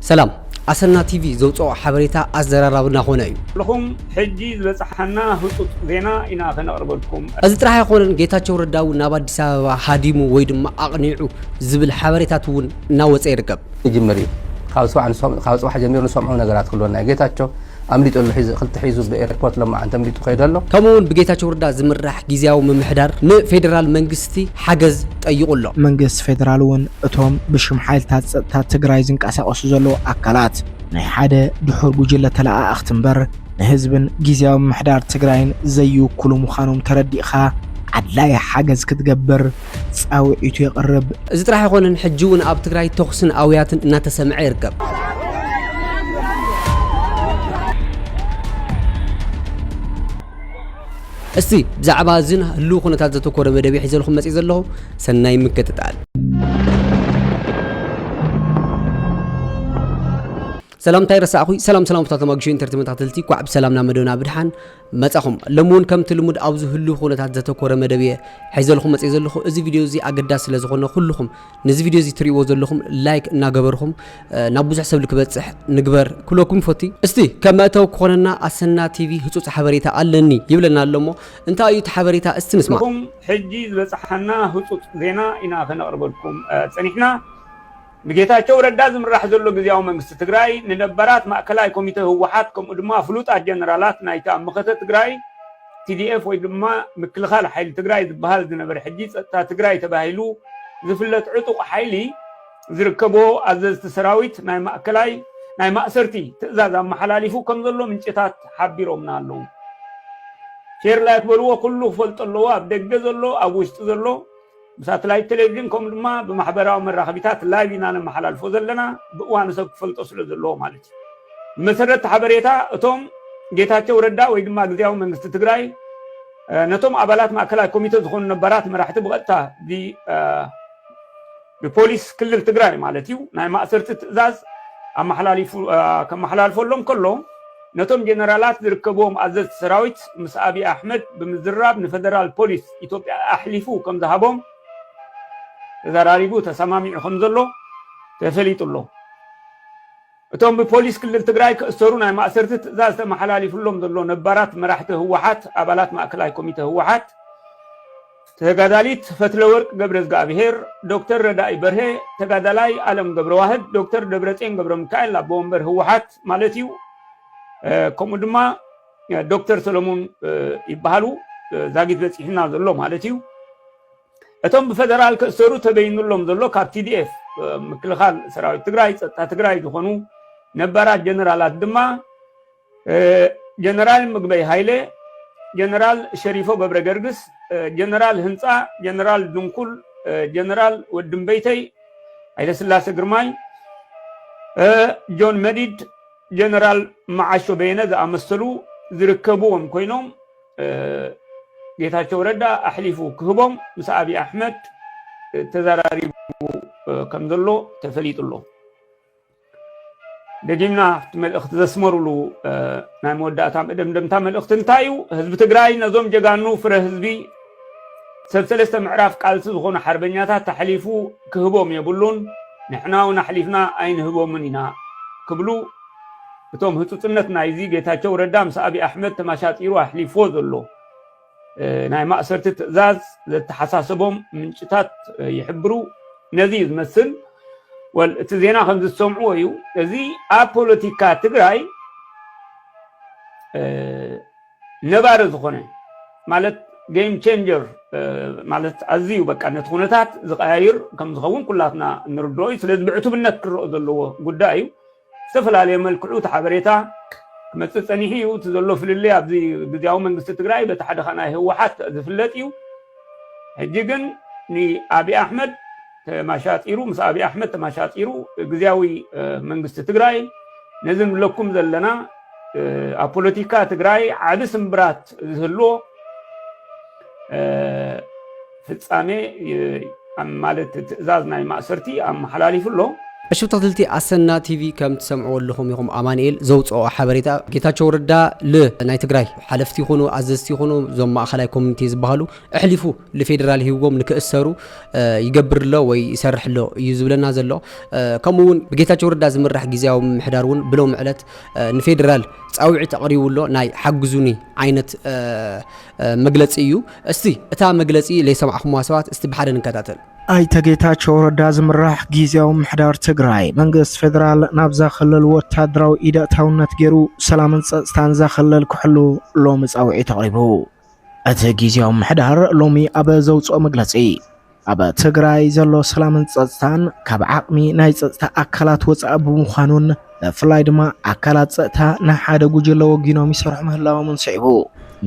سلام أسنا تي في زوجو حبريتا أزرارنا هوناي لهم حجي بصحنا هطوط زينا إنا خنقرب لكم أزتراح يكون جيتاتشو رداو نابد سوا هاديمو ويدم أقنعو زبل حبريتا تون ناوز إيركب جمري خاص واحد جميل نسمعه نجارات كلنا جيتاتشو أمريت له حيز خلت حيزه بإيربورت لما أنت أمريت خيدله كمون بجيتاتشو ردا زمرح جزياو من محدار ن فيدرال منجستي حجز أيقول له منجست فيدرالون أتوم بشم حال تاتجرايزن كأسا أسوزلو أكلات نحدا دحور جيلة تلاء أختنبر نهزبن جزياو محدار تجراين زيو كل مخانم تردي خا عدلاي حجز كتجبر أو يتو يقرب إذا راح يكون نحجون أب تجراي تخسن أويات نتسمع يركب استي بزعبا زين هلو كنت تزتو كور مدبي حيزلكم مسي زلهو سناي مكتتال سلام تايرس اخوي سلام بتاعت ماجين انترتينمنت تاتلتي كعب سلامنا مدونا بدحان مصاخم لمون كم تلمود ابز هلو كنت تزتو كور مدبي حيزلكم مسي زلهو ازي فيديو زي اقدا سلازخونه كلكم نزي فيديو زي تريو زلكم لايك ناغبركم نابوزح سب لكبصح نغبر كلكم فوتي استي كما تو كوننا اسنا تي في هصص حبريتا علني يبلنا لمو انت ايت حبريتا استنسما لكم حجي بصحنا هصص زينا إنا خنقرب لكم صنيحنا بجيتاتشو ردا زمراح زلو غزياو منግስት ትግራይ ንነበራት ማዕከላዊ ኮሚቴ ህወሓት ከምኡ ድማ ፍሉጣት ጀነራላት ናይታ ምኽተ ትግራይ TDF ወይ ድማ ምክልኻል ሓይሊ ትግራይ ዝበሃል ዝነበረ ሕጂ ጸጥታ ትግራይ ተባሂሉ ዝፍለጥ ዕጡቕ ሓይሊ ዝርከቦ ኣዘዝቲ ሰራዊት ናይ ማዕከላዊ ናይ ማእሰርቲ ትእዛዝ ኣመሓላሊፉ ከም ዘሎ ምንጭታት ሓቢሮምና ኣለዉ ሼር ላይክ በልዎ ኩሉ ፈልጠለዎ ኣብ ደገ ዘሎ ኣብ ውሽጢ ዘሎ بساتلايت تلفزيون كم دما بمحبراو مراخبيتات لايفينا نمحلالفو زلنا بوان سب فلطو سلازلو مالتي مسرت حبريتا اتوم جيتاچو ردا ወይ ድማ ግዜያዊ መንግስት ትግራይ ነቶም አባላት ማዕከላዊ ኮሚቴ ዝኮኑ ነበራት መራሕቲ ብቀጥታ በፖሊስ ክልል ትግራይ ማለት እዩ ናይ ማእሰርቲ ትእዛዝ ከመሓላልፎሎም ከሎ ነቶም ጀነራላት ዝርከቦም ኣዘዝቲ ሰራዊት ምስ አቢ አሕመድ ብምዝራብ ንፌደራል ፖሊስ ኢትዮጵያ ኣሕሊፉ ከም ዝሃቦም ተዘራሪቡ ተሰማሚዑ ከም ዘሎ ተፈሊጡሎ እቶም በፖሊስ ክልል ትግራይ ከእሰሩ ናይ ማእሰርቲ ትእዛዝ ተመሓላሊፉሎም ዘሎ ነበራት መራሕቲ ህወሓት አባላት ማዕከላዊ ኮሚቴ ህወሓት ተጋዳሊት ፈትለወርቅ ገብረዝጋብሔር ዶክተር ረዳኢ በርሄ ተጋዳላይ ዓለም ገብረዋህድ ዶክተር ደብረጽዮን ገብረ ሚካኤል አቦ ወንበር ህወሓት ማለት እዩ ከምኡ ድማ ዶክተር ሰሎሞን ይባሃሉ ዛጊት በጽሕና ዘሎ ማለት እዩ እቶም በፌደራል ከእሰሩ ተበይኑሎም ዘሎ ካብ TDF ምክልኻል ሰራዊት ትግራይ ጸጥታ ትግራይ ዝኾኑ ነበራት ጀነራላት ድማ ጀነራል ምግበይ ሃይለ ጀነራል ሸሪፎ ገብረገርግስ ጀነራል ህንጻ ጀነራል ድንኩል ጀነራል ወድምበይተይ ኃይለ ስላሴ ግርማይ ጆን መዲድ ጀነራል ማዓሾ በየነ ዝኣመሰሉ ዝርከቡዎም ኮይኖም ጌታቸው ረዳ አሕሊፉ ክህቦም ምስ አቢ አሕመድ ተዘራሪቡ ከም ዘሎ ተፈሊጡሎ ደጊምና መልእኽቲ ዘስመሩሉ ናይ መወዳእታ መደምደምታ መልእኽቲ እንታይ እዩ ህዝቢ ትግራይ ነዞም ጀጋኑ ፍረ ህዝቢ ሰብ ሰለስተ ምዕራፍ ቃልሲ ዝኾኑ ሓርበኛታት ተሕሊፉ ክህቦም የብሉን ንሕና እውን ኣሕሊፍና ኣይንህቦምን ኢና ክብሉ እቶም ህፁፅነት ናይዚ ጌታቸው ረዳ ምስ አቢ አሕመድ ተማሻጢሩ ኣሕሊፎ ዘሎ ናይ ማእሰርቲ ትእዛዝ ዘተሓሳሰቦም ምንጭታት ይሕብሩ ነዚ ዝመስል እቲ ዜና ከም ዝሰምዑ እዩ እዚ ኣብ ፖለቲካ ትግራይ ነባሪ ዝኾነ ማለት ጌም ቼንጀር ማለት ኣዝዩ በቃ ነቲ ኩነታት ዝቀያይር ከም ዝኸውን ኩላትና ንርድኦ እዩ ስለዚ ብዕቱብነት ክርኦ ዘለዎ ጉዳይ እዩ ዝተፈላለዩ መልክዑ ተሓበሬታ መጽእ ጸኒሒ እዩ ዘሎ ፍልልይ ኣብዚ ግዜያዊ መንግስት ትግራይ በተሓደ ኸናይ ህወሓት ዝፍለጥ እዩ ሕጂ ግን ንአቢ አሕመድ ተማሻጢሩ ምስ አቢ አሕመድ ተማሻጢሩ ግዜያዊ መንግስት ትግራይ ነዚ ንብለኩም ዘለና ኣብ ፖለቲካ ትግራይ ዓቢ ስምብራት ዝህልዎ ፍጻሜ ማለት ትእዛዝ ናይ ማእሰርቲ ኣመሓላሊፉሎ الشبطة أسنا تي في كم تسمعوا لهم يهم أمانيل زوج أو حبريتا ጌታቸው ረዳ ለናይ ትግራይ ሓለፍቲ ይኹኑ ኣዘዝቲ ይኹኑ ዞም ማእኸላይ ኮሚኒቲ ዝበሃሉ ኣሕሊፉ ለፌደራል ሂወም ንክእሰሩ ይገብርሎ ወይ ይሰርሕሎ እዩ ዝብለና ዘሎ ከምኡውን ብጌታቸው ረዳ ዝምራሕ ጊዜያዊ ምሕዳር እውን ብሎም ዕለት ንፌደራል ፃውዒት ኣቕሪቡሎ ናይ ሓግዙኒ ዓይነት መግለፂ እዩ እስቲ እታ መግለፂ ለይሰማዕኹምዋ ሰባት እስቲ ብሓደ ንከታተል ኣይተ ጌታቸው ረዳ ዝምራሕ ጊዜያዊ ምሕዳር ትግራይ መንግስት ፌደራል ናብዛ ክልል ወታደራዊ ኢደእታውነት ገይሩ ሰላምን ፀጥታን ዘኽልል ክሕሉ ሎሚ ፃውዒት ኣቕሪቡ እቲ ጊዜያዊ ምሕዳር ሎሚ ኣብ ዘውፅኦ መግለፂ ኣብ ትግራይ ዘሎ ሰላምን ፀጥታን ካብ ዓቕሚ ናይ ፀጥታ ኣካላት ወፃኢ ብምዃኑን ብፍላይ ድማ ኣካላት ፀጥታ ናይ ሓደ ጉጅለ ወጊኖም ይሰርሑ ምህላዎም ስዒቡ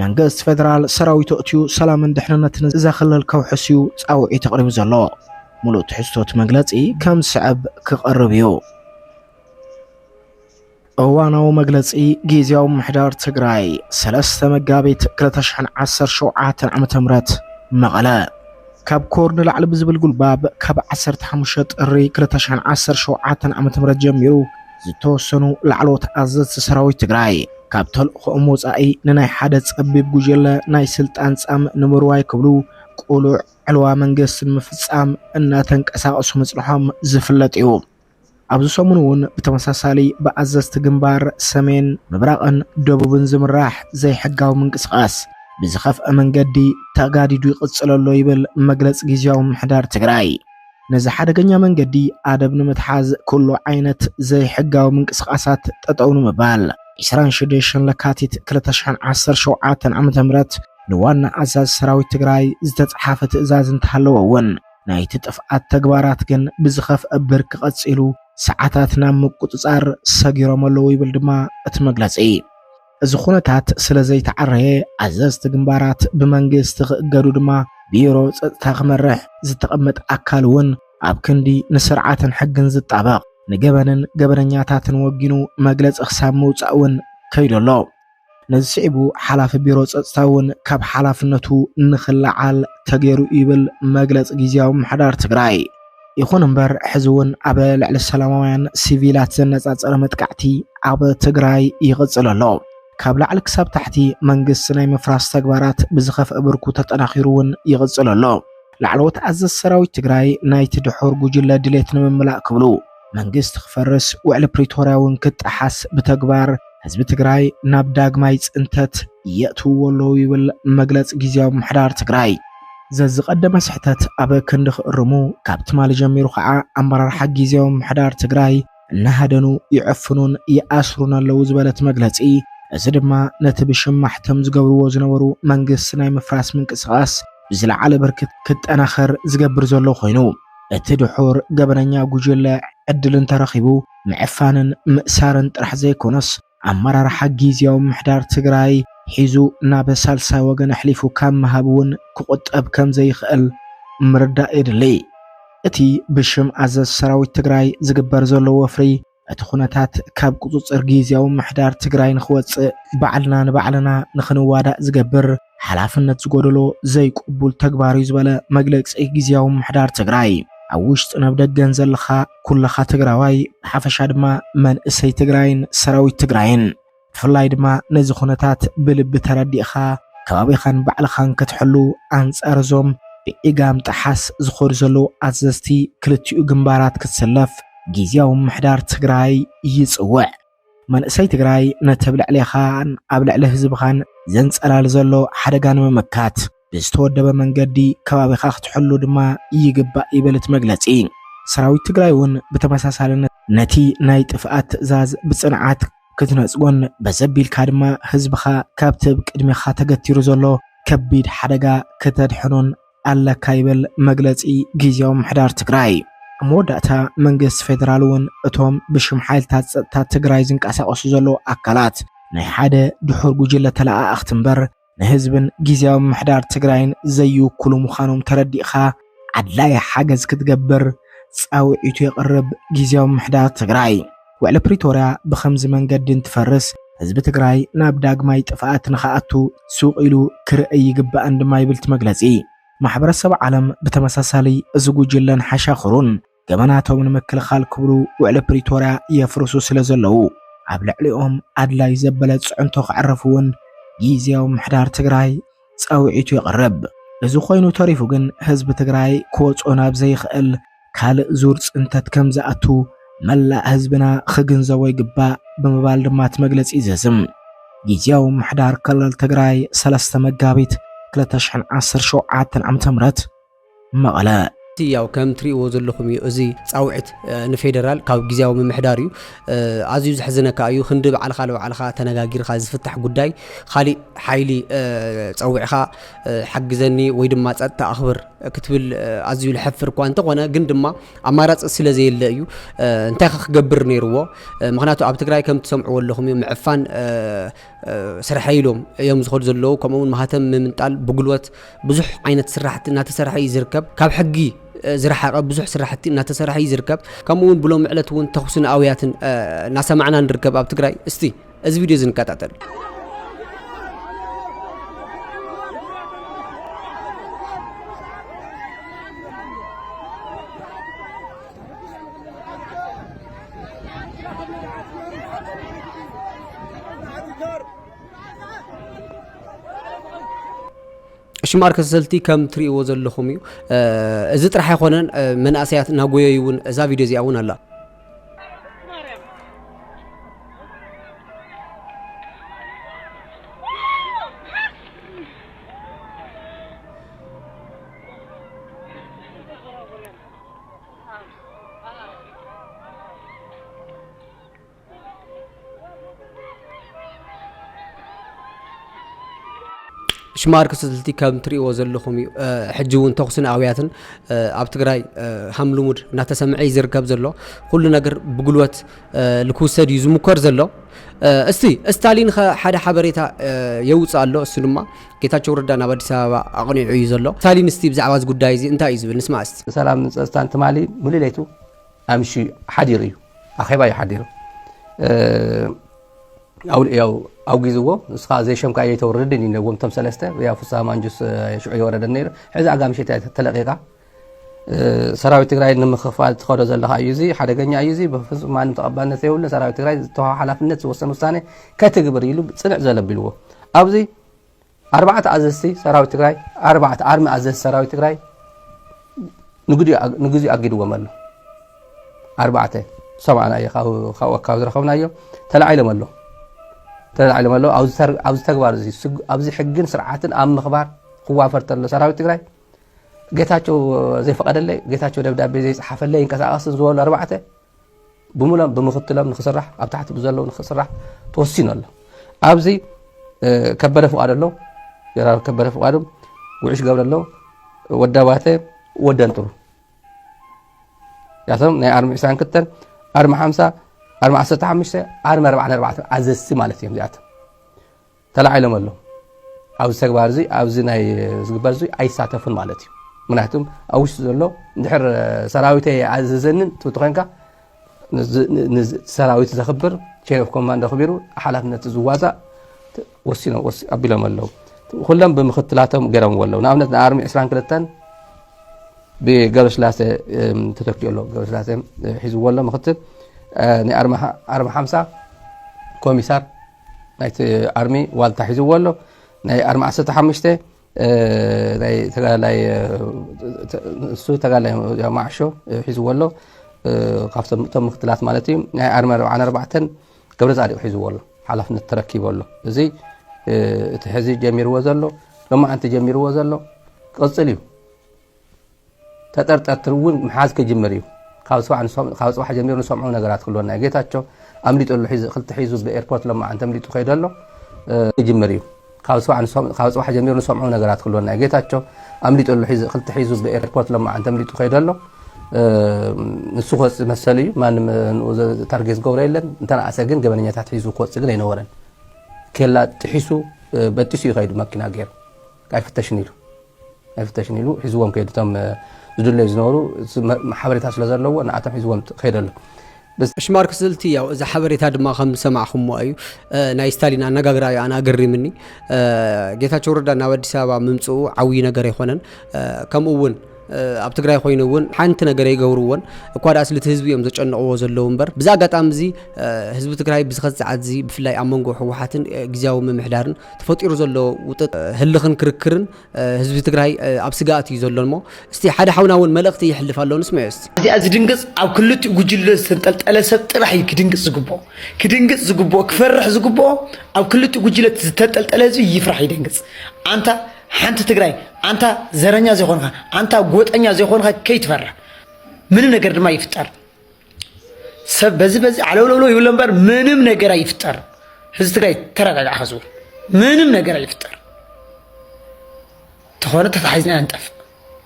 መንግስት ፌደራል ሰራዊቱ እትዩ ሰላምን ድሕንነትን ዘኽልል ከውሕስዩ ፃውዒት ኣቕሪቡ ዘሎ ሙሉእ ትሕዝቶት መግለፂ ከም ስዕብ ክቐርብ እዩ እዋናዊ መግለፂ ጊዜያዊ ምሕዳር ትግራይ 3 መጋቢት 2017 ዓመተ ምህረት መቐለ ካብ ኮር ንላዕሊ ብዝብል ጉልባብ ካብ 15 ጥሪ 2017 ዓመተ ምህረት ጀሚሩ ዝተወሰኑ ላዕለዎት ኣዘዝቲ ሰራዊት ትግራይ ካብ ተልእኾኦም ወፃኢ ንናይ ሓደ ፀቢብ ጉጅለ ናይ ስልጣን ፃም ንምርዋይ ክብሉ ቁሉዕ ዕልዋ መንግስት ንምፍፃም እናተንቀሳቐሱ ምፅልሖም ዝፍለጥ እዩ ኣብዚ ሰሙን እውን ብተመሳሳሊ ብኣዘዝቲ ግንባር ሰሜን ምብራቕን ደቡብን ዝምራሕ ዘይሕጋዊ ምንቅስቓስ ብዝኸፍአ መንገዲ ተጋዲዱ ይቕፅለሎ ይብል መግለፂ ጊዜያዊ ምሕዳር ትግራይ ነዚ ሓደገኛ መንገዲ ኣደብ ንምትሓዝ ኩሉ ዓይነት ዘይሕጋዊ ምንቅስቓሳት ጠጠው ንምባል 26 ለካቲት 2017 ዓመተ ምህረት ንዋና ኣዛዝ ሰራዊት ትግራይ ዝተጻሓፈ ትእዛዝ እንተሃለወ እውን ናይቲ ጥፍኣት ተግባራት ግን ብዝኸፍአ ብርኪ ቀፂሉ ሰዓታት ናብ ምቁፅፃር ሰጊሮም ኣለዉ ይብል ድማ እቲ መግለፂ እዚ ኩነታት ስለ ዘይተዓረየ ኣዘዝቲ ግንባራት ብመንግስቲ ክእገዱ ድማ ቢሮ ፀጥታ ክመርሕ ዝተቐመጠ ኣካል እውን ኣብ ክንዲ ንስርዓትን ሕግን ዝጣበቕ ንገበንን ገበነኛታትን ወጊኑ መግለፂ ክሳብ ምውፃእ እውን ከይደሎ ነዚ ስዒቡ ሓላፊ ቢሮ ፀጥታ እውን ካብ ሓላፍነቱ ንኽለዓል ተገይሩ ይብል መግለፂ ጊዜያዊ ምሕዳር ትግራይ ይኹን እምበር ሕዚ እውን ኣብ ልዕሊ ሰላማውያን ሲቪላት ዘነፃፀረ መጥቃዕቲ ኣብ ትግራይ ይቕፅል ኣሎ ካብ ላዕሊ ክሳብ ታሕቲ መንግስቲ ናይ ምፍራስ ተግባራት ብዝኸፍአ ብርኩ ተጠናኺሩ እውን ይቕፅል ኣሎ ላዕለዎት ኣዘዝ ሰራዊት ትግራይ ናይቲ ድሑር ጉጅለ ድሌት ንምምላእ ክብሉ መንግስት ክፈርስ ውዕሊ ፕሪቶርያ እውን ክትሓስ ብተግባር ህዝቢ ትግራይ ናብ ዳግማይ ፅንተት የእትውዎ ኣለዉ ይብል መግለፂ ጊዜያዊ ምሕዳር ትግራይ ዘዝቐደመ ስሕተት ኣብ ክንዲ ክእርሙ ካብ ትማሊ ጀሚሩ ከዓ ኣመራርሓ ጊዜያዊ ምሕዳር ትግራይ እናሃደኑ ይዕፍኑን ይኣስሩን ኣለዉ ዝበለት መግለፂ እዚ ድማ ነቲ ብሽማሕቶም ዝገብርዎ ዝነበሩ መንግስቲ ናይ ምፍራስ ምንቅስቓስ ብዝለዓለ ብርክት ክጠናኸር ዝገብር ዘሎ ኮይኑ እቲ ድሑር ገበነኛ ጉጅለ ዕድል እንተረኺቡ ምዕፋንን ምእሳርን ጥራሕ ዘይኮነስ ኣመራርሓ ጊዜያዊ ምሕዳር ትግራይ ሒዙ ናብ ሳልሳይ ወገን ኣሕሊፉ ካብ ምሃብ እውን ክቁጠብ ከም ዘይኽእል ምርዳእ የድሊ እቲ ብሽም ኣዘዝ ሰራዊት ትግራይ ዝግበር ዘሎ ወፍሪ እቲ ኩነታት ካብ ቁፅፅር ጊዜያዊ ምሕዳር ትግራይ ንኽወፅእ ባዕልና ንባዕልና ንኽንዋዳእ ዝገብር ሓላፍነት ዝጎደሎ ዘይቅቡል ተግባር እዩ ዝበለ መግለፂ ጊዜያዊ ምሕዳር ትግራይ ኣብ ውሽጢ ናብ ደገን ዘለኻ ኩለኻ ትግራዋይ ብሓፈሻ ድማ መንእሰይ ትግራይን ሰራዊት ትግራይን ብፍላይ ድማ ነዚ ኩነታት ብልቢ ተረዲእኻ ከባቢኻን ባዕልኻን ክትሕሉ ኣንጻር እዞም ብኢጋም ጥሓስ ዝኸዱ ዘለዉ ኣዘዝቲ ክልቲኡ ግንባራት ክትሰለፍ ጊዜያዊ ምሕዳር ትግራይ ይፅውዕ መንእሰይ ትግራይ ነቲ ኣብ ልዕሊኻን ኣብ ልዕሊ ህዝብኻን ዘንጸላል ዘሎ ሓደጋ ንምምካት ብዝተወደበ መንገዲ ከባቢኻ ክትሕሉ ድማ ይግባእ ይበልት መግለፂ ሰራዊት ትግራይ እውን ብተመሳሳልነት ነቲ ናይ ጥፍኣት ትእዛዝ ብፅንዓት ክትነፅጎን በዘቢልካ ድማ ህዝብኻ ካብቲ ብቅድሚኻ ተገቲሩ ዘሎ ከቢድ ሓደጋ ከተድሕኖን ኣለካ ይብል መግለፂ ጊዜያዊ ምሕዳር ትግራይ መወዳእታ መንግስት ፌደራል እውን እቶም ብሽም ሓይልታት ፀጥታ ትግራይ ዝንቀሳቐሱ ዘለዉ ኣካላት ናይ ሓደ ድሑር ጉጅለ ተለኣኣኽቲ እምበር ንህዝብን ጊዜያዊ ምሕዳር ትግራይን ዘይውክሉ ምዃኖም ተረዲእኻ ዓድላይ ሓገዝ ክትገብር ፃውዒቱ የቕርብ ጊዜያዊ ምሕዳር ትግራይ ውዕሊ ፕሪቶርያ ብኸምዚ መንገዲ እንትፈርስ ህዝቢ ትግራይ ናብ ዳግማይ ጥፍኣት ንኽኣቱ ሱቕ ኢሉ ክርአይ ይግባእን ድማ ይብልቲ መግለፂ ማሕበረሰብ ዓለም ብተመሳሳሊ እዚ ጉጅለን ሓሻኽሩን ገመናቶም ንምክልኻል ክብሉ ውዕለ ፕሪቶርያ የፍርሱ ስለ ዘለዉ ኣብ ልዕሊኦም ኣድላይ ዘበለ ጽዕንቶ ክዕረፉውን ጊዜያዊ ምሕዳር ትግራይ ጻውዒቱ ይቐርብ። እዚ ኮይኑ ተሪፉ ግን ህዝቢ ትግራይ ክወጾ ናብ ዘይኽእል ካልእ ዙር ጽንተት ከም ዝኣቱ መላእ ህዝብና ክግንዘቦ ይግባእ ብምባል ድማ መግለጺ ይዘዝም። ጊዜያዊ ምሕዳር ክልል ትግራይ 3 መጋቢት 2017 ዓ.ም መቐለ ያው ከም ትሪእዎ ዘለኹም እዩ እዚ ጻውዒት ንፌደራል ካብ ግዚያዊ ምምሕዳር እዩ ኣዝዩ ዝሕዝነካ እዩ ክንዲ በዓልኻ ለባዕልኻ ተነጋጊርካ ዝፍታሕ ጉዳይ ካሊእ ሓይሊ ጸውዒኻ ሓግዘኒ ወይ ድማ ጸጥታ ኣኽብር ክትብል ኣዝዩ ልሕፍር እኳ እንተኾነ ግን ድማ ኣማራፂ ስለ ዘየለ እዩ እንታይ ክገብር ነይርዎ ምክንያቱ ኣብ ትግራይ ከም ትሰምዕዎ ኣለኹም እዩ ምዕፋን ስራሕ ኢሎም እዮም ዝኸዱ ዘለዉ ከምኡውን ማህተም ምምንጣል ብጉልበት ብዙሕ ዓይነት ስራሕቲ እናተሰርሐ እዩ ዝርከብ ካብ ሕጊ ዝረሓቐ ብዙሕ ስራሕቲ እናተሰርሐ እዩ ዝርከብ ከምኡውን ብሎም ዕለት እውን ተኹስን ኣውያትን እናሰማዕና ንርከብ ኣብ ትግራይ እስቲ እዚ ቪድዮ ዝንከታተል ሽማር ከሰልቲ ከም ትሪእዎ ዘለኹም እዩ እዚ ጥራሕ ኣይኮነን መንእሰያት ናጎየዩ እውን እዛ ቪድዮ እዚኣ እውን ኣላ ሽማር ከሰልቲ ከም ትሪእዎ ዘለኹም እዩ ሕጂ እውን ተኹስን ኣውያትን ኣብ ትግራይ ሃምልሙድ እናተሰምዐ ይዝርከብ ዘሎ ኩሉ ነገር ብጉልበት ልክውሰድ እዩ ዝሙከር ዘሎ እስቲ ስታሊን ሓደ ሓበሬታ የውፅእ ኣሎ እሱ ድማ ጌታቸው ረዳ ናብ ኣዲስ ኣበባ ኣቕኒዑ እዩ ዘሎ ስታሊን እስቲ ብዛዕባ እዚ ጉዳይ እዚ እንታይ እዩ ዝብል ንስማዕ እስቲ ሰላም ንፀጥታን ትማሊ ሙሉሌቱ ኣምሺ ሓዲሩ እዩ ኣኼባ እዩ ሓዲሩ ያው ኣውጊዝዎ እስኻ ዘይሸምካ እየተወረድን ይነዎም ቶም ሰለስተ ያው ፍሳ ማንጁስ ሽዑ የወረደ ነይሩ ሕዚ ኣጋምሸት ተለቂቃ ሰራዊት ትግራይ ንምኽፋል ትኸዶ ዘለኻ እዩ እዚ ሓደገኛ እዩ እዚ በፍጹም ማንም ተቐባልነት የብሉን ሰራዊት ትግራይ ዝተዋሃ ሓላፍነት ዝወሰን ውሳኔ ከትግብር ኢሉ ፅንዕ ዘለቢልዎ ኣብዚ 4 ኣዘዝቲ ሰራዊት ትግራይ 4 ኣርሚ ኣዘዝቲ ሰራዊት ትግራይ ንግዜ ኣጊድዎም ኣሎ 4 ሰማዕና እዩ ካብ ዝረኸብናዮ ተላዒሎም ኣሎ ኣብዚ ተግባር እዚ ኣብዚ ሕግን ስርዓትን ኣብ ምኽባር ክዋፈር ተሎ ሰራዊት ትግራይ ጌታቸው ዘይፈቀደለይ ጌታቸው ደብዳቤ ዘይፅሓፈለይ ይንቀሳቀስ ዝበሉ 4 ብሙሎም ብምኽትሎም ንኽስራሕ ኣብ ታሕቲ ብዘለዉ ንኽስራሕ ተወሲኑ ኣሎ ኣብዚ ከበደ ፍቃድ ኣሎ ጀነራል ከበደ ፍቃዱ ውዕሽ ገብረ ኣሎ ወዳባተ ወደንጥሩ ያቶም ናይ ኣርሚ 22 ኣርሚ 50 ኣርሚ 15 ኣርሚ 44 ኣዘዝቲ ማለት እዮም እዚኣቶም ተላዒሎም ኣሎ ኣብዚ ተግባር እዚ ኣብዚ ናይ ዝግበር እዚ ኣይሳተፉን ማለት እዩ ምክንያቱም ኣብ ውሽጢ ዘሎ እንድሕር ሰራዊተይ ኣዘዘንን ትብቲ ኮንካ ሰራዊት ዘኽብር ቼን ኦፍ ኮማንድ ኣኽቢሩ ሓላፍነት ዝዋፃእ ወሲኖም ኣቢሎም ኣለዉ ኩሎም ብምኽትላቶም ገይሮም ኣለዉ ንኣብነት ንኣርሚ 22 ብገብረስላሴ ተተኪኡ ኣሎ ገብረስላሴ ሒዝዎ ኣሎ ምኽትል ናይ ኣርሚ 50 ኮሚሳር ናይቲ ኣርሚ ዋልታ ሒዝዎ ኣሎ ናይ ኣርሚ 15 ናይ ተጋላይ እሱ ተጋላይ ማዕሾ ሒዝዎ ኣሎ ካብቶም ምኽትላት ማለት እዩ ናይ ኣርሚ 44 ገብረ ጻዲቅ ሒዝዎ ኣሎ ሓላፍነት ተረኪቡ ኣሎ እዚ እቲ ሕዚ ጀሚርዎ ዘሎ ሎማዓንቲ ጀሚርዎ ዘሎ ቅፅል እዩ ተጠርጠርቲ እውን ምሓዝ ክጅምር እዩ ካብ ፅባሕ ጀሚሩ ንሰምዑ ነገራት ክልወና ጌታቸው ኣምሊጡሉ ክልተ ሒዙ ብኤርፖርት ሎማዓንቲ ኣምሊጡ ከይዱ ኣሎ ክጅምር እዩ ካብ ፅባሕ ጀሚሩ ንሰምዑ ነገራት ክልወና ጌታቸው ኣምሊጡሉ ክልተ ሒዙ ብኤርፖርት ሎማዓንቲ ኣምሊጡ ከይዱ ኣሎ ንሱ ክወፅእ መሰል እዩ ማንም ታርጌት ዝገብሮ የለን እንተነኣሰ ግን ገበነኛታት ሒዙ ክወፅእ ግን ኣይነበረን ኬላ ጥሒሱ በጢሱ ይኸይዱ መኪና ገይሩ ኣይፍተሽን ኢሉ ሒዝዎም ከይዱ እቶም ዝድለዩ ዝነበሩ ሓበሬታ ስለ ዘለዎ ንኣቶም ሒዝዎም ከይዱ ኣሎ ሽማር ክስልቲ ያው እዛ ሓበሬታ ድማ ከም ሰማዕኹሞ እዩ ናይ ስታሊን ኣነጋግራ እዩ ኣነ ኣገሪምኒ ጌታቸው ረዳ ናብ ኣዲስ ኣበባ ምምፅኡ ዓብዪ ነገር ኣይኮነን ከምኡ እውን ኣብ ትግራይ ኮይኑውን ሓንቲ ነገር ይገብሩዎን እኳ ዳስ ልት ህዝቢ እዮም ዘጨንቅዎ ዘለው እምበር ብዛ ኣጋጣሚ እዚ ህዝቢ ትግራይ ብዝኸት ሰዓት እዚ ብፍላይ ኣብ መንጎ ህወሓትን ግዝያዊ ምምሕዳርን ተፈጢሩ ዘሎ ውጥጥ ህልኽን ክርክርን ህዝቢ ትግራይ ኣብ ስጋኣት እዩ ዘሎ እሞ እስቲ ሓደ ሓውና እውን መልእኽቲ ይሕልፍ ኣሎ ንስማዕ እስቲ እዚኣ ዝድንግፅ ኣብ ክልቲኡ ጉጅለ ዝተንጠልጠለ ሰብ ጥራሕ ክድንግፅ ዝግብኦ ክፈርሕ ዝግብኦ ኣብ ክልቲኡ ጉጅለ ዝተንጠልጠለ ህዝቢ ይፍራሕ ይደንግፅ አንታ ሓንቲ ትግራይ አንታ ዘረኛ ዘይኮንካ አንታ ጎጠኛ ዘይኮንካ ከይትፈርሕ ምንም ነገር ድማ ይፍጠር ሰብ በዚ ዓለውለውሎ ይብሎ እምበር ምንም ነገር አይፍጠር ህዝቢ ትግራይ ተረጋጋዕ ህዝቡ ምንም ነገር አይፍጠር ተኾነ ተታሒዝና እንጠፍ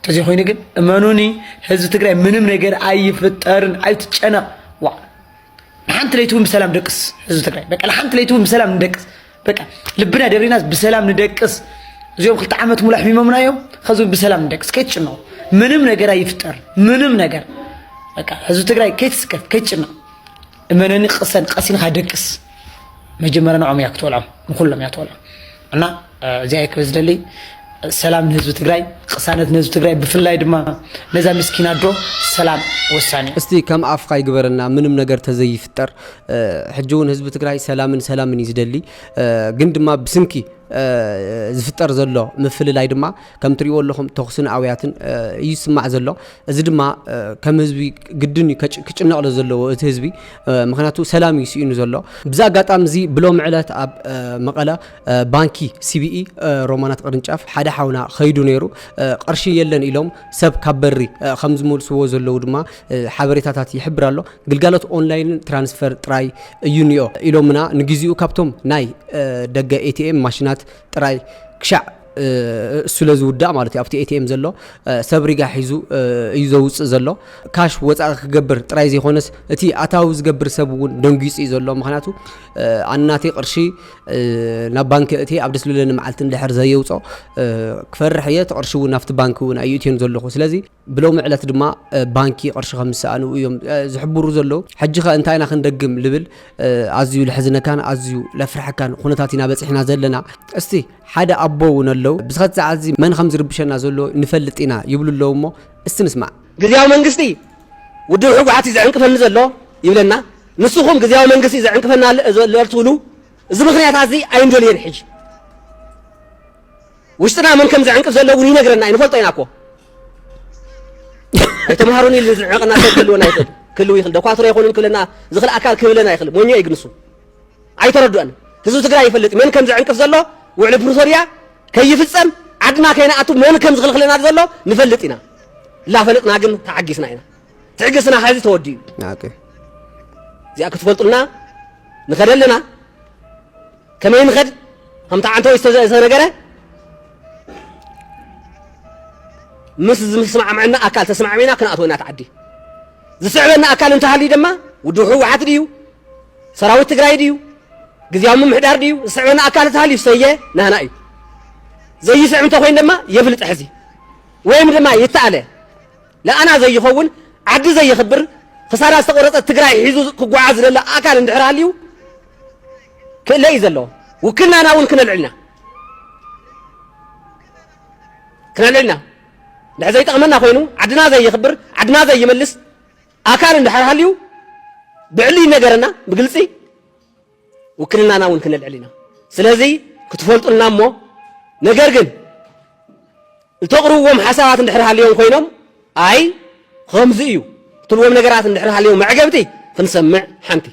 ተዚ ኮይኑ ግን እመኑኒ ህዝቢ ትግራይ ምንም ነገር አይፍጠርን አይትጨነቅ ዋ ሓንቲ ለይቱን በሰላም ደቅስ ህዝቢ ትግራይ በቃ ሓንቲ ለይቱን በሰላም እንደቅስ በቃ ልብና ደብሪና በሰላም እንደቅስ እዚኦም ክልተ ዓመት ሙላሕ ሚመምናዮም ከዚ በሰላም እንደቅስ ከይትጭነቁ ምንም ነገር አይፍጠር ምንም ነገር በቃ ህዝቢ ትግራይ ከይትስከፍ ከይትጭነቅ እመነኒ ቀሲንካ ደቅስ መጀመሪያ ንዖም ያክተውላም ንኩሎም ያክተውላም እና እዚያ ይክብዝደሊ ሰላም ንህዝቢ ትግራይ ቅሳነት ንህዝቢ ትግራይ ብፍላይ ድማ ነዛ ምስኪና ዶ ሰላም ወሳኒ እስቲ ከም ኣፍካ ይግበረና ምንም ነገር ተዘይፍጠር ሕጂውን ህዝቢ ትግራይ ሰላምን ይዝደሊ ግን ድማ ብስንኪ ዝፍጠር ዘሎ ምፍልላይ ድማ ከም ትሪኦ ኣለኹም ተኽስን ኣውያትን ይስማዕ ዘሎ እዚ ድማ ከም ህዝቢ ግድን ክጭነቕሎ ዘለዎ እቲ ህዝቢ ምክንያቱ ሰላም ይስኢኑ ዘሎ ብዛ ኣጋጣሚ እዚ ብሎም ዕለት ኣብ መቐለ ባንኪ ሲቢኢ ሮማናት ቅርንጫፍ ሓደ ሓውና ኸይዱ ነይሩ ቅርሺ የለን ኢሎም ሰብ ካብ በሪ ከም ዝመልስዎ ዘለው ድማ ሓበሬታታት ይሕብር ኣሎ ግልጋሎት ኦንላይንን ትራንስፈር ጥራይ እዩ ኒኦ ኢሎምና ንግዚኡ ካብቶም ናይ ደገ ኤቲኤም ማሽናት ጥራይ ክሻዕ ስለዚ ውዳእ ማለት እዩ ኣብቲ ኤቲኤም ዘሎ ሰብሪጋ ሒዙ እዩ ዘውፅእ ዘሎ ካሽ ወፃኢ ክገብር ጥራይ ዘይኮነስ እቲ ኣታዊ ዝገብር ሰብ እውን ደንጊፁ እዩ ዘሎ ምክንያቱ ኣናተይ ቅርሺ ናብ ባንኪ እቲ ኣብ ደስ ዝብለኒ መዓልቲ እንድሕር ዘየውፆ ክፈርሕ እየ ቅርሺ እውን ናብቲ ባንኪ እውን ኣይእትዮን ዘለኹ ስለዚ ብሎም ዕለት ድማ ባንኪ ቅርሺ ከም ዝሰኣኑ እዮም ዝሕብሩ ዘለው ሕጂ ኸ እንታይ ኢና ክንደግም ልብል ኣዝዩ ልሕዝነካን ኣዝዩ ለፍርሐካን ኩነታት ኢና በፂሕና ዘለና እስቲ ሓደ ኣቦ እውን ኣለው ብዝኸት ሰዓት እዚ መን ከም ዝርብሸና ዘሎ ንፈልጥ ኢና ይብሉ ኣለው እሞ እስቲ ንስማዕ ግዝያዊ መንግስቲ ውድብ ሕወሓት ዘዕንቅፈኒ ዘሎ ይብለና ንስኹም ግዝያዊ መንግስቲ ዘዕንቅፈና ለርትብሉ እዚ ምክንያት እዚ ኣይንደልየን ሕጂ ውሽጥና መን ከም ዘዕንቅፍ ዘሎ እውን ይነግረና ይንፈልጦ ኢና እኮ ኣይተምሃሩኒ ዝዕንቅና ሰብ ክህልወና ይኽእል ክህልው ይኽእል ደኳትሮ ይኹንን ክብለና ዝኽእል ኣካል ክብለና ይኽእል ሞኞ ይግንሱ ኣይተረድአን ህዝቢ ትግራይ ይፈልጥ መን ከም ዘዕንቅፍ ዘሎ ውዕሊ ፕሪቶሪያ ከይፍፀም ዓድና ከይናኣቱ መን ከም ዝኽልክለና ዘሎ ንፈልጥ ኢና ላፈለጥና ግን ተዓጊስና ኢና ትዕግስና ሕዚ ተወዲዩ እዚኣ ክትፈልጡልና ንኸደልና ከመይ ንኸድ ከምታ ዓንተወይ ዝተነገረ ምስ ዝስማዕምዕና ኣካል ተስማዕሚና ክንኣትወና ተዓዲ ዝስዕበና ኣካል እንተሃልዩ ድማ ውድብ ሕወሓት ድዩ ሰራዊት ትግራይ ድዩ ግዝያዊ ምምሕዳር ድዩ ዝስዕበና ኣካል እንተሃልዩ ሰየ ናህና እዩ ዘይስዕብ እንተኮይኑ ድማ የፍልጥ ሕዚ ወይም ድማ ይተኣለ ለኣና ዘይኸውን ዓዲ ዘይኽብር ክሳዳ ዝተቆረፀ ትግራይ ሒዙ ክጓዓዝ ዘለ ኣካል እንድሕር ሃልዩ ክእለ እዩ ዘለዎ ውክልናና እውን ክነልዕልና ድሕር ዘይጠቕመና ኮይኑ ዓድና ዘይኽብር ዓድና ዘይመልስ ኣካል እንድሕር ሃልዩ ብዕሊ ነገረና ብግልፂ ውክልናና እውን ክነልዕል ኢና ስለዚ ክትፈልጡልና እሞ ነገር ግን እተቕርብዎም ሓሳባት እንድሕር ሃልዮም ኮይኖም ኣይ ከምዚ እዩ ትልዎም ነገራት እንድሕር ሃልዮም መዕገብቲ ክንሰምዕ ሓንቲ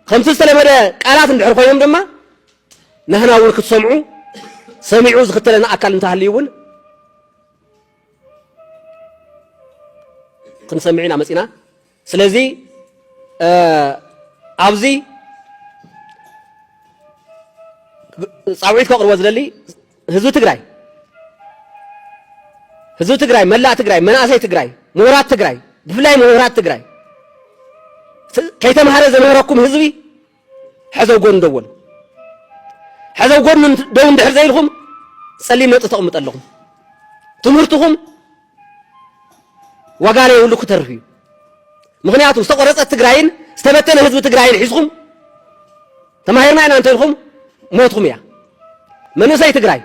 ከምቲ ዝተለመደ ቃላት እንድሕር ኮይኖም ድማ ንሕና እውን ክትሰምዑ ሰሚዑ ዝኽተለና ኣካል እንተሃልዩ እውን ክንሰምዕ ኢና መፂና ስለዚ ኣብዚ ፃውዒት ከቕርቦ ዝደሊ ህዝቢ ትግራይ መላእ ትግራይ መናእሰይ ትግራይ ምሁራት ትግራይ ብፍላይ ምሁራት ትግራይ ከይተምሃረ ዘምሃረኩም ህዝቢ ሕዘው ጎኑ ደወሉ ሕዘው ጎኑ ደው እንድሕር ዘይልኩም ፀሊም ነጥ ተቕምጥ ኣለኹም ትምህርትኹም ዋጋ ላይ ሁሉ ክተርፍ እዩ ምክንያቱ ዝተቆረፀት ትግራይን ዝተበተነ ህዝቢ ትግራይን ሒዝኩም ተማሂርና ኢና እንተኢልኩም ሞትኩም እያ መንእሰይ ትግራይ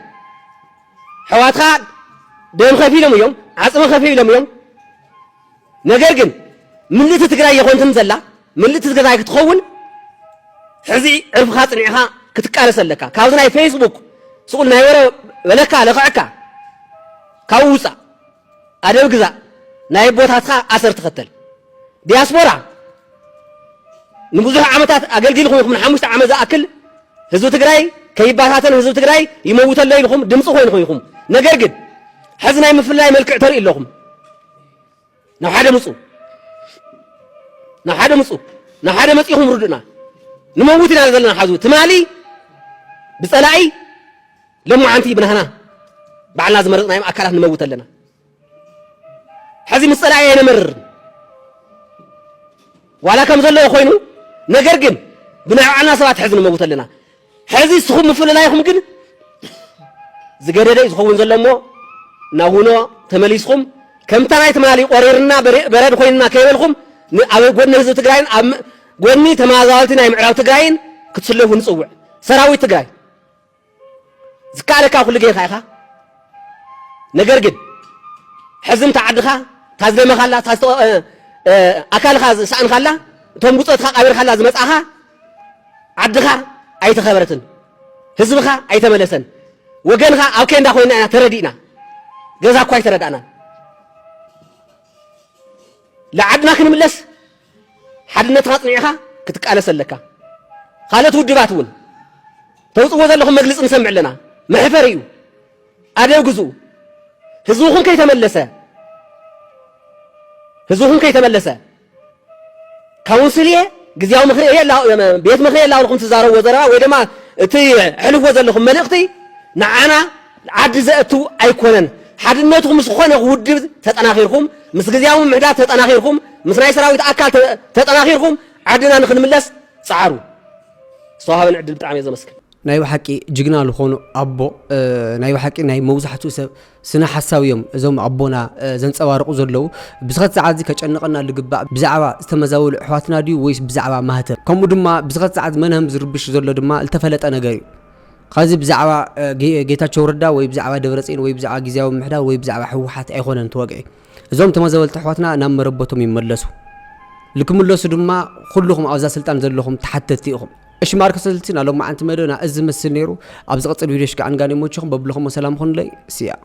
ሕዋትካ ደም ከፊሎም እዮም عصم خفيف لهم يوم نجرجن من اللي تتقرأ يخون تنزلا من اللي تتقرأ تخون حزي عرف خاطر نعها كتكارس لك كاوزنا فيسبوك سقولنا يورا ولك على قعكا كاوسا أدو جزا نايب بوتها أثر تختل دياسبورا نبوزها عمتات أقل لكم من حمشت عمزة أكل هزو تقرأي كيباتاتن هزو تقرأي يموت الله لكم دمصوا خوين خويكم نجرجن حزنا يمفلا يملك اعتري لكم نو حدا مصو نو حدا مصيهم ردنا نموتنا زلنا حزو تمالي بصلاعي لما عنتي ابن هنا بعلنا زمرقنا يم أكلات نموت لنا حزي مصلاعي نمر ولا كم زلوا خوينو نجرجن بنعنا سبات حزن نموت لنا حزي سخم مفل لا يخم جن زجرده يسخون زلمو نهونو تمليسكم كم تراي تمالي قريرنا برد خويننا كيبلكم أبي قلنا هزو تقراين قلني تمازالتنا يمعراو تقراين كتسلوه نصوع سراوي تقراي زكالك أقول لك خايخا نجرجن حزم تعدخا تازلم خلا تاستو أكل خاز سان خلا توم بوصت خا قبر خلا زمصاها عدخا أي تخبرتن هزبخا أي تملسن وجنخا أو كين دا خوينا تردينا جزاك كويس تردانا لعدنا كنملس حدنا تغطنيها كتقالس لك خالت ودباتون توصوا لكم مجلس نسمع لنا محفريو أدو جزو هزوهم كي تملسه كونسليه جزياو مخريه لا بيت مخريه لا لكم تزاروا وزراء ويدما تي حلف وزلكم ملقتي نعنا عد زأتو أيكونن حدناتكم مسخونه ودب تتناخيركم مس جزياو محدات تتناخيركم مس ناي سراويت أكل تتناخيركم عدنا نخنملس صعرو صاحب العدل بتاع ميزة مسك ناي وحكي جينا لخونو أبو ناي وحكي ناي موزحتو سنة حساويهم زوم أبونا زنصوارقو زلو بزغت ساعات زي كأنقنا لقباء بزعبا استمزاول حواتنا دي ويس بزعبا مهتر كم دما بزغت ساعات منهم زربش زلو دما التفلت أنا قريب خازي بزعبا جيتاتشو ردا وي بزعبا دبرصين وي بزعبا غيزياو محدار وي بزعبا حوحات أيخونن توقعي زوم تمزاول حواتنا نام ربطهم يملسو لكم ملسو دما كلهم أوزا سلطان زلهم تحتتيهم اش مارك سلتنا لو ما انت مدونا از مسل نيرو ابز قصل فيديوش كان غاني موچخم ببلخم سلام خون لي سيا